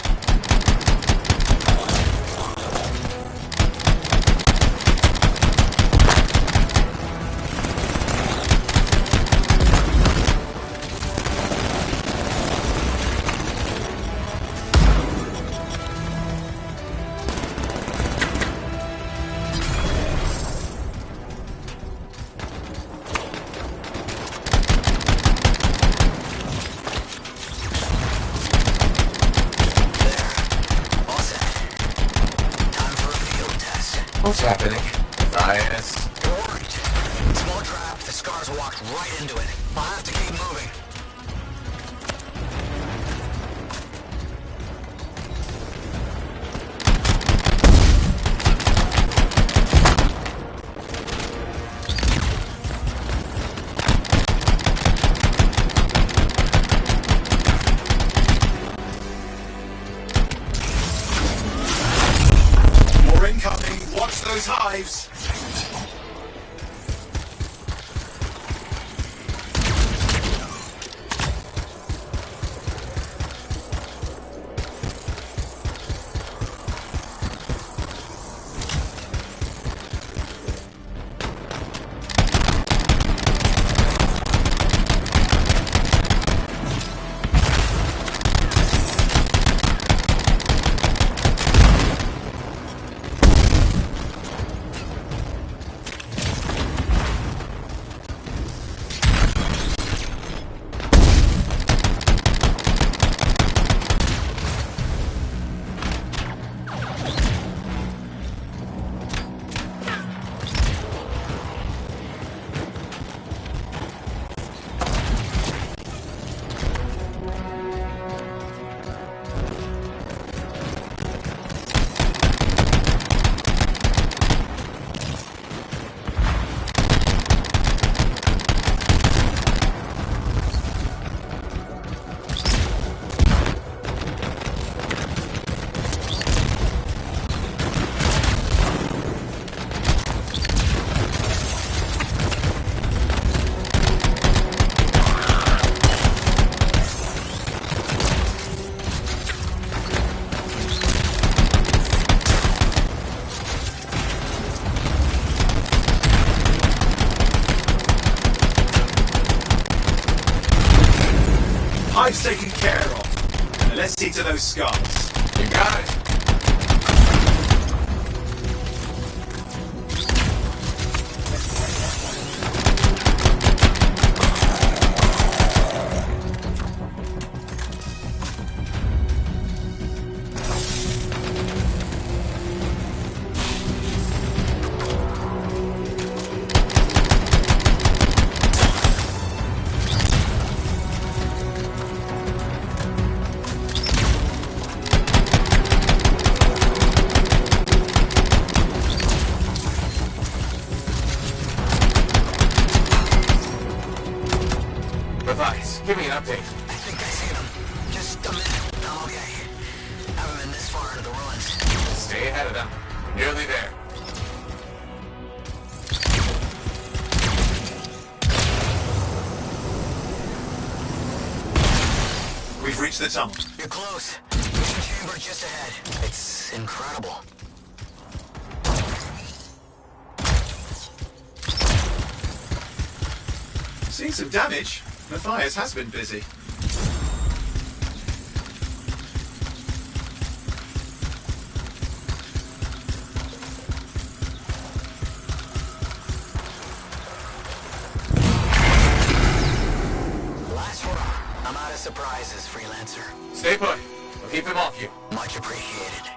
What's happening? Science. You're worried. Small trap, the scars walked right into it. I'll have to keep moving. More incoming. Watch those hives. Hive's taken care of. Now let's see to those scars. You got it. Give me an update. I think I see them. Just a minute. I'm okay. Haven't been this far into the ruins. Stay ahead of them. Nearly there. We've reached the tunnel. You're close. Mission chamber just ahead. It's incredible. Seen some damage. Matthias has been busy. Last hurrah. I'm out of surprises, freelancer. Stay put. We'll keep him off you. Much appreciated.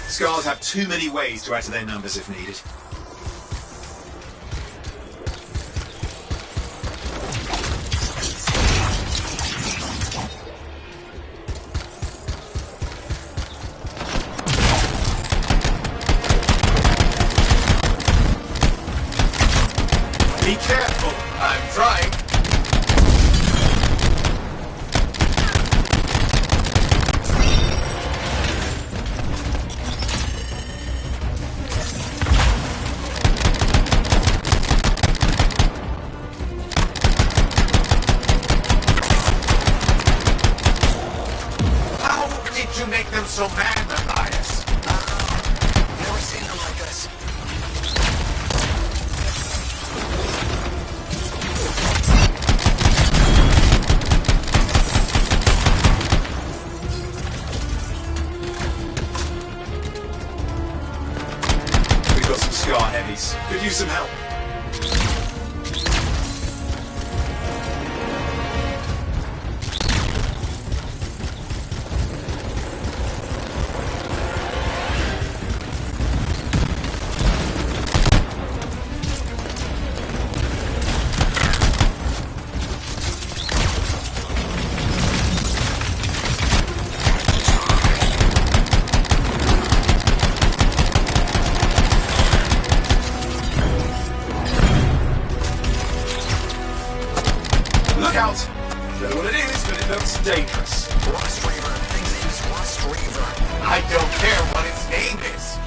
Scars have too many ways to add to their numbers if needed. Be careful. I'm trying. so mad, Matthias? Never seen them like this. We've got some Scar heavies. Could use some help. Look out! Don't know what it is, but it looks dangerous. Rust Reaver. Thing's name is Rust Reaver. I don't care what its name is.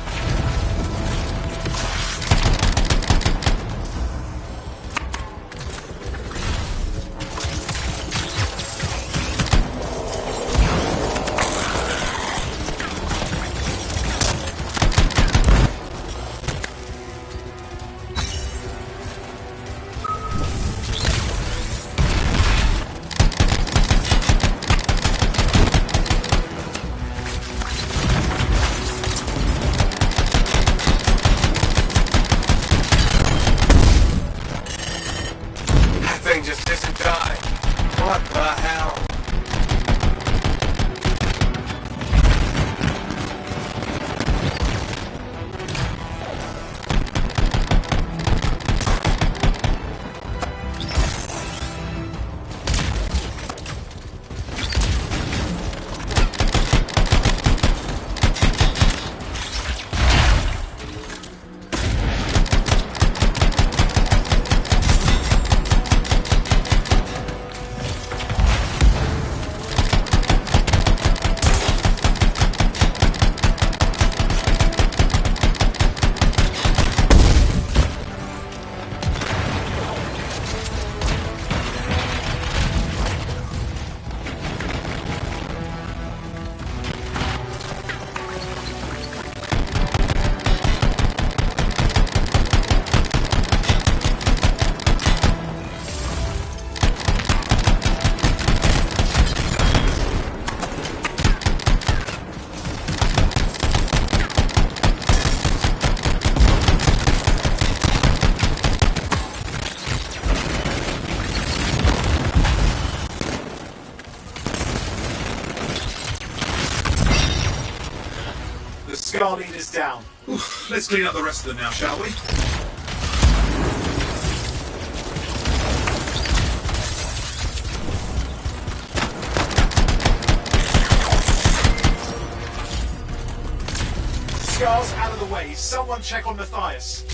Thing just doesn't die. What the hell? The Scar leader's down. Oof, let's clean up the rest of them now, shall we? Scar's out of the way. Someone check on Matthias.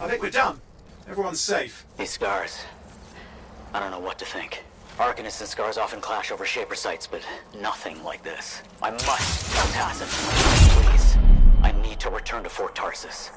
I think we're done. Everyone's safe. These Scars. I don't know what to think. Arcanists and Scars often clash over Shaper sites, but nothing like this. I must tell Tassin. Please. I need to return to Fort Tarsus.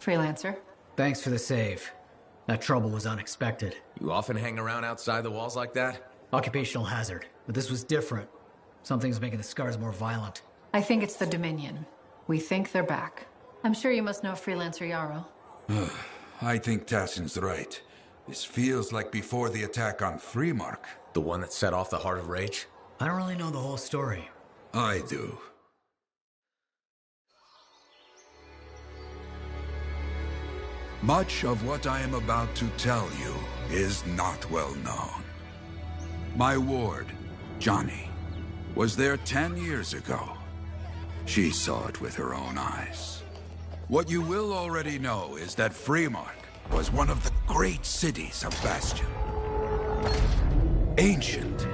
Freelancer. Thanks for the save. That trouble was unexpected. You often hang around outside the walls like that? Occupational hazard, but this was different. Something's making the scars more violent. I think it's the Dominion. We think they're back. I'm sure you must know Freelancer Yarrow. I think Tassin's right. This feels like before the attack on Freemark. The one that set off the Heart of Rage? I don't really know the whole story. I do. Much of what I am about to tell you is not well known. My ward, Johnny, was there 10 years ago. She saw it with her own eyes. What you will already know is that Freemark was one of the great cities of Bastion. Ancient,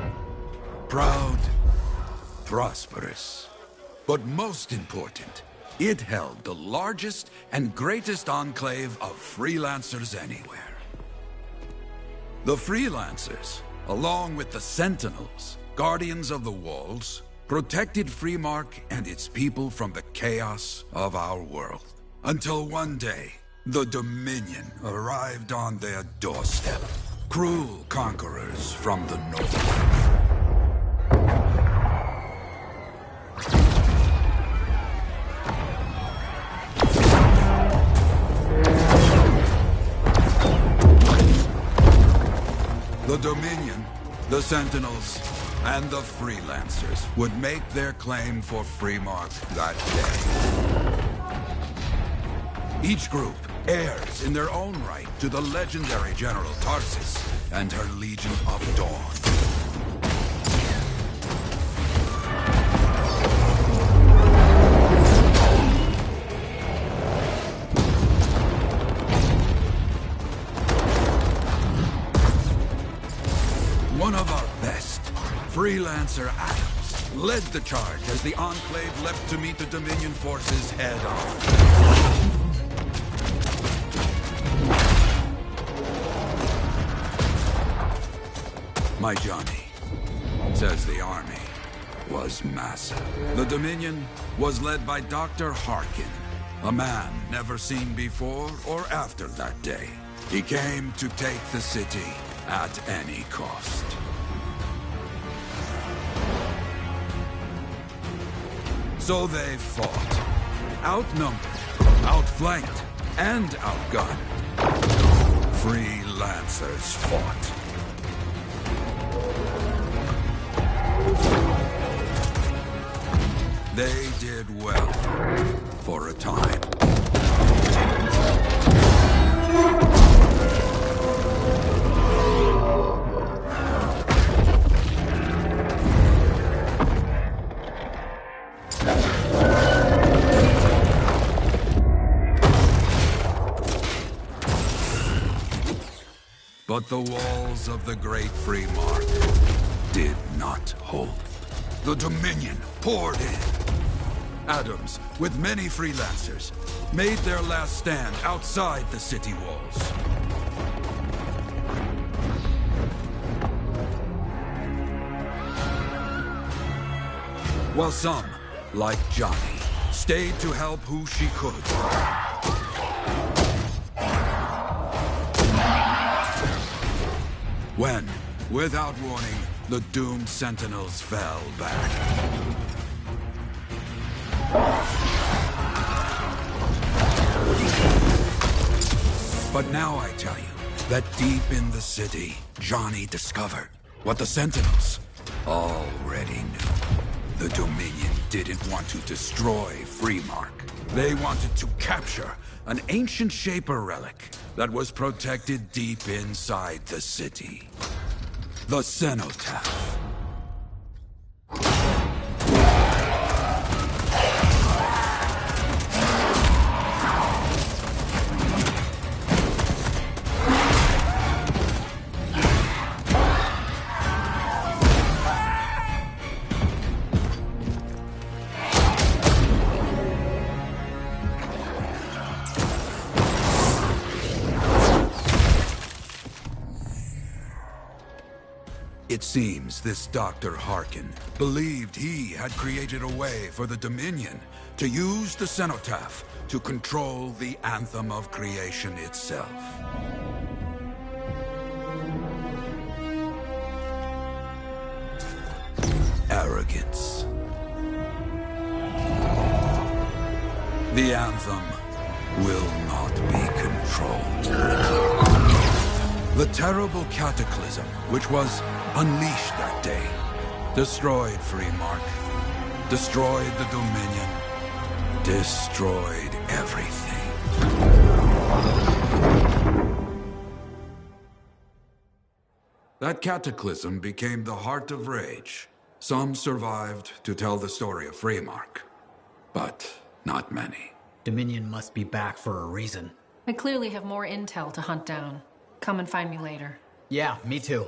proud, prosperous. But most important, it held the largest and greatest enclave of freelancers anywhere. The freelancers, along with the Sentinels, guardians of the walls, protected Freemark and its people from the chaos of our world. Until one day, the Dominion arrived on their doorstep. Cruel conquerors from the north. The Dominion, the Sentinels, and the Freelancers would make their claim for Freemark that day. Each group heirs in their own right to the legendary General Tarsis and her Legion of Dawn. One of our best, Freelancer Adams, led the charge as the Enclave left to meet the Dominion forces head-on. My Johnny says the army was massive. The Dominion was led by Dr. Harkin, a man never seen before or after that day. He came to take the city at any cost. So they fought, outnumbered, outflanked, and outgunned. Freelancers fought. They did well, for a time. But the walls of the Great Freemark did not hold. The Dominion poured in. Adams, with many freelancers, made their last stand outside the city walls. While some, like Johnny, stayed to help who she could. When, without warning, the doomed Sentinels fell back. But now I tell you that deep in the city, Johnny discovered what the Sentinels already knew. The Dominion didn't want to destroy Freemark. They wanted to capture an ancient Shaper relic that was protected deep inside the city. The Cenotaph. It seems this Dr. Harkin believed he had created a way for the Dominion to use the Cenotaph to control the Anthem of creation itself. Arrogance. The Anthem will not be controlled. The terrible cataclysm, which was unleashed that day, destroyed Freemark, destroyed the Dominion, destroyed everything. That cataclysm became the heart of rage. Some survived to tell the story of Freemark. but not many. Dominion must be back for a reason. I clearly have more intel to hunt down. Come and find me later. Yeah, me too.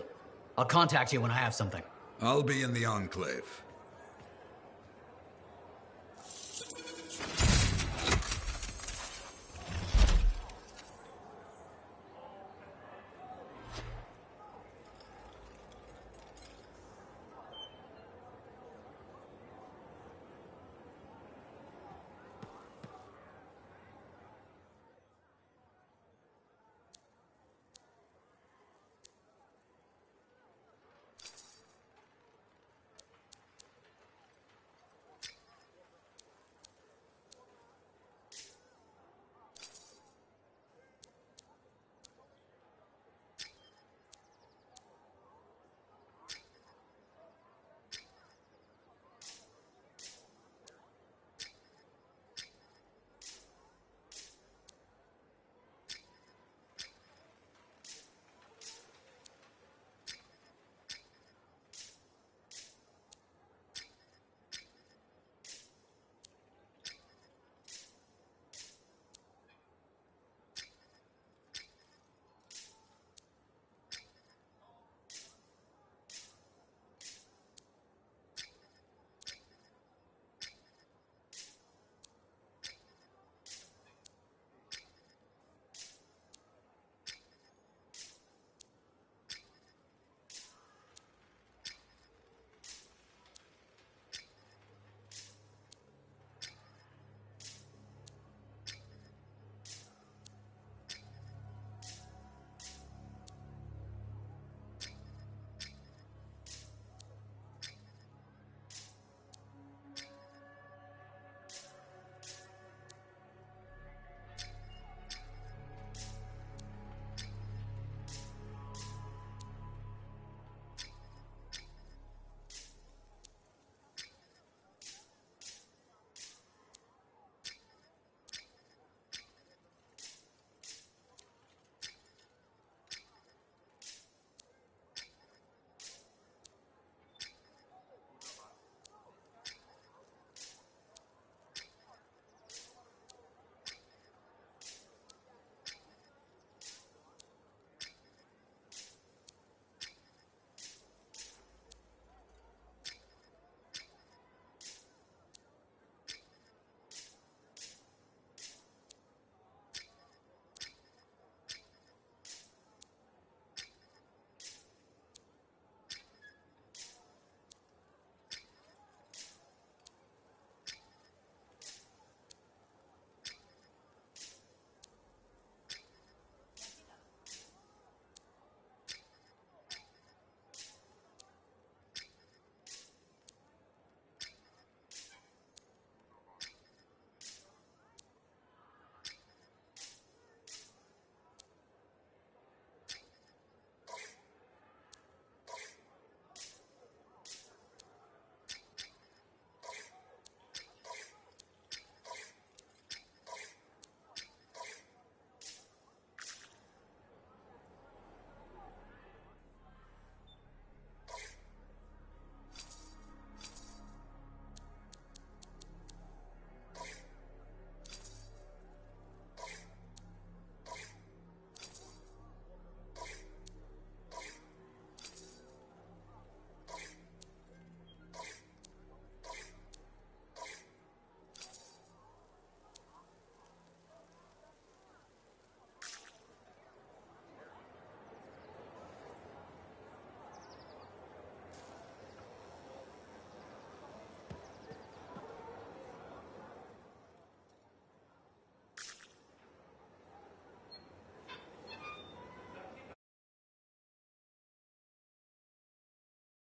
I'll contact you when I have something. I'll be in the Enclave.